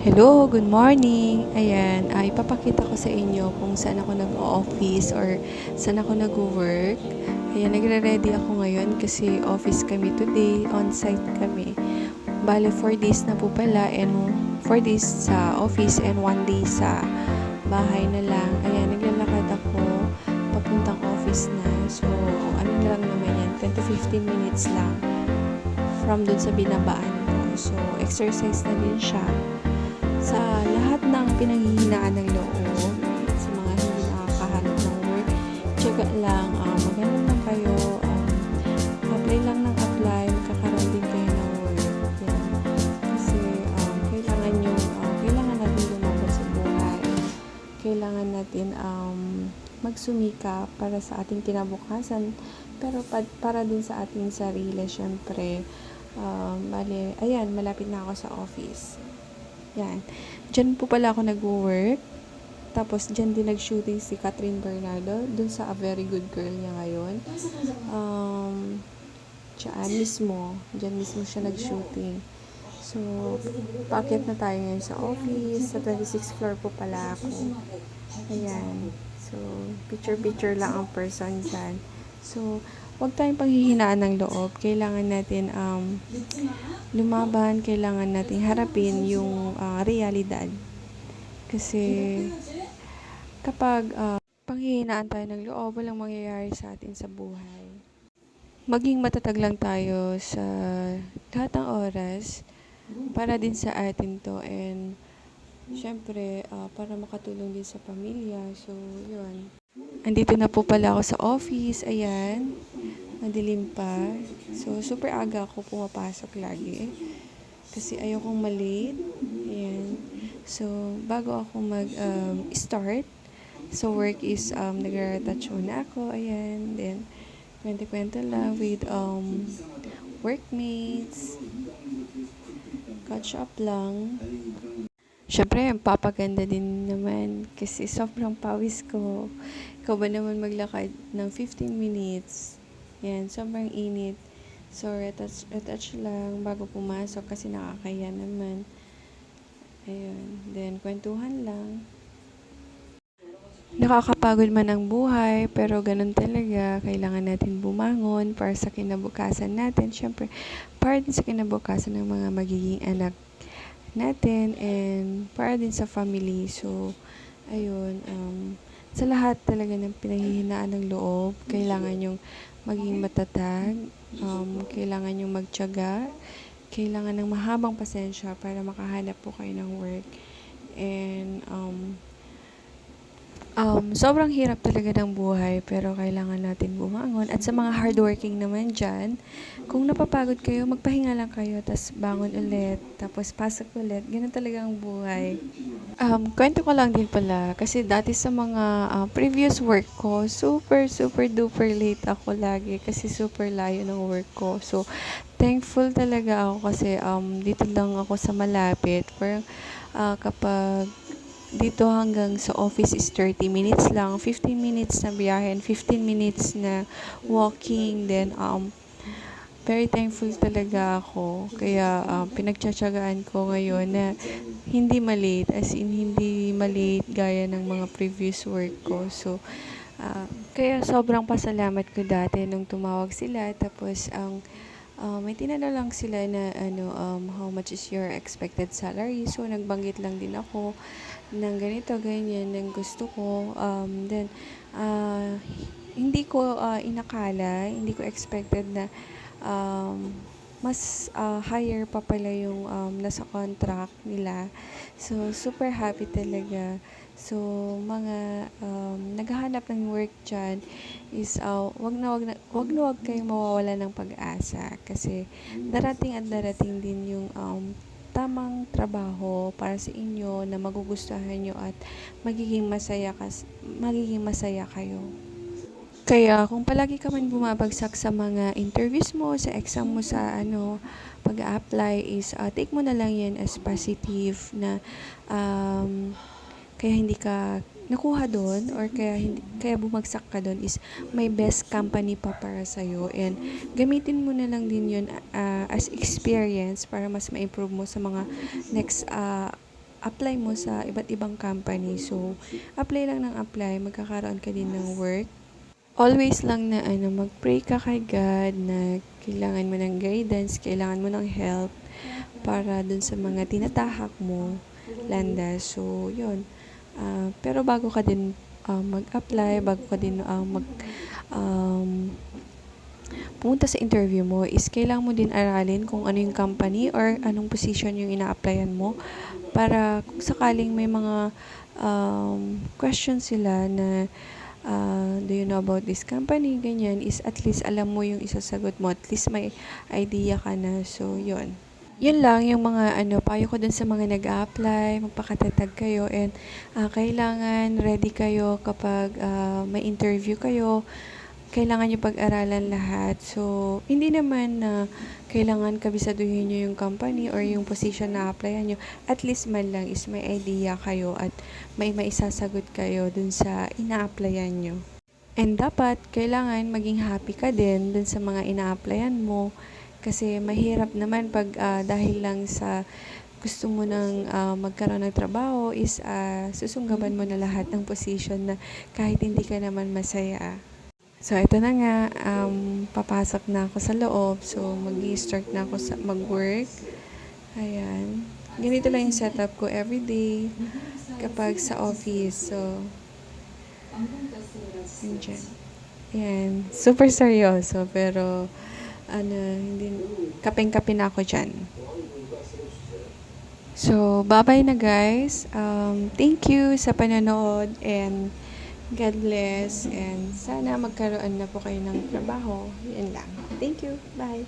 Hello, good morning. Ayan, ipapakita ko sa inyo kung saan ako nag-o-office or saan ako nag-work. Ayan, nagre-ready ako ngayon kasi office kami today, on-site kami. Bale, 4 days na po pala and 4 days sa office and 1 day sa bahay na lang. Ayan, naglalakad ako papuntang office na. So, ano lang naman yan, 10 to 15 minutes lang from dun sa binabaan ko. So, exercise na din siya sa lahat ng pinanghihinaan ng loob, sa mga hindi nakakahanap ng work, tiyaga lang, magano lang kayo, apply lang ng apply, magkakaroon din kayo ng work. Yan. Kasi kailangan natin lumaban sa buhay. Kailangan natin magsumika para sa ating kinabukasan, pero para din sa ating sarili, syempre. Bale, ayan, malapit na ako sa office. Yan. Diyan po pala ako nag-work. Tapos, diyan din nag-shooting si Catherine Bernardo. Dun sa A Very Good Girl niya ngayon. Diyan mismo. Diyan mismo siya nag-shooting. So, paakyat na tayo ngayon sa office. Sa 26th floor po pala ako. Ayan. So, picture-picture lang ang person dyan. So, huwag tayong panghihinaan ng loob. Kailangan natin lumaban, kailangan natin harapin yung realidad. Kasi kapag panghihinaan tayo ng loob, walang mangyayari sa atin sa buhay. Maging matatag lang tayo sa lahat ng oras para din sa atin to, and syempre para makatulong din sa pamilya. So, yun. Andito na po pala ako sa office. Ayan. Madilim pa. So, super aga ako pumapasok lagi. Kasi ayokong malate. Ayan. So, bago ako mag-start, so work is, nag-retouch muna ako. Ayan. Then, kwento-kwento lang with workmates. Catch up lang. Syempre, papaganda din naman kasi sobrang pawis ko. Ikaw ba naman maglakad ng 15 minutes? Yan, sobrang init. So, retouch lang bago pumasok kasi nakakaya naman. Ayun. Then, kwentuhan lang. Nakakapagod man ang buhay, pero ganun talaga. Kailangan natin bumangon para sa kinabukasan natin. Syempre, para din sa kinabukasan ng mga magiging anak natin and para din sa family. So, ayun, sa lahat talaga ng pinanghihinaan ng loob, kailangan yung maging matatag, kailangan yung magtiyaga, kailangan ng mahabang pasensya para makahanap po kayo ng work. And, sobrang hirap talaga ng buhay, pero kailangan natin bumangon. At sa mga hardworking naman dyan, kung napapagod kayo, magpahinga lang kayo, tapos bangon ulit, tapos pasok ulit. Ganun talaga ang buhay. Kwento ko lang din pala, kasi dati sa mga previous work ko, super, super duper late ako lagi, kasi super layo ng work ko. So, thankful talaga ako kasi dito lang ako sa malapit. Parang kapag dito hanggang sa office is 30 minutes lang, 15 minutes na biyahe, and 15 minutes na walking. Then, very thankful talaga ako. Kaya, pinagtsatsagaan ko ngayon na hindi malate, as in hindi malate gaya ng mga previous work ko. So, kaya sobrang pasalamat ko dati nung tumawag sila, tapos may tinanong lang sila na how much is your expected salary. So, nagbanggit lang din ako ng ganito, ganyan, ng gusto ko. Then, hindi ko inakala, hindi ko expected na mas higher pa pala yung nasa contract nila. So, super happy talaga. So, mga naghahanap ng work dyan is wag kayong mawawala ng pag-asa, kasi darating at darating din yung tamang trabaho para sa inyo na magugustuhan nyo at magiging masaya kayo. Kaya kung palagi ka man bumabagsak sa mga interviews mo, sa exam mo, sa pag-a-apply, is take mo na lang yan as positive na kaya hindi ka nakuha doon, or kaya bumagsak ka doon, is may best company pa para sa'yo, and gamitin mo na lang din yun as experience para mas ma-improve mo sa mga next apply mo sa iba't ibang company. So, apply lang ng apply, magkakaroon ka din ng work. Always lang na mag-pray ka kay God na kailangan mo ng guidance, kailangan mo ng help para dun sa mga tinatahak mo, landas. So, yun. Pero bago ka din mag-apply, bago ka din um, pumunta sa interview mo, is kailangan mo din aralin kung ano yung company or anong position yung ina-applyan mo para kung sakaling may mga questions sila na do you know about this company, ganyan, is at least alam mo yung isasagot mo, at least may idea ka na. So, yun lang yung mga payo ko dun sa mga nag-a-apply, magpakatatag kayo, and kailangan ready kayo kapag may interview kayo, kailangan nyo pag-aralan lahat. So, hindi naman na kailangan kabisaduhin nyo yung company or yung position na applyan nyo. At least man lang is may idea kayo at may maisasagot kayo dun sa ina-applyan nyo. And dapat, kailangan maging happy ka din dun sa mga ina-applyan mo. Kasi mahirap naman pag dahil lang sa gusto mo nang magkaroon ng trabaho is susunggaban mo na lahat ng position na kahit hindi ka naman masaya. So, ito na nga, papasok na ako sa loob. So, mag-i-start na ako sa mag-work. Ayan. Ganito lang yung setup ko everyday kapag sa office. So, andyan. Ayan. Super seryoso, pero, hindi, kapeng-kape na ako dyan. So, bye-bye na guys. Thank you sa panonood, and God bless, and sana magkaroon na po kayo ng trabaho. Yan lang. Thank you. Bye.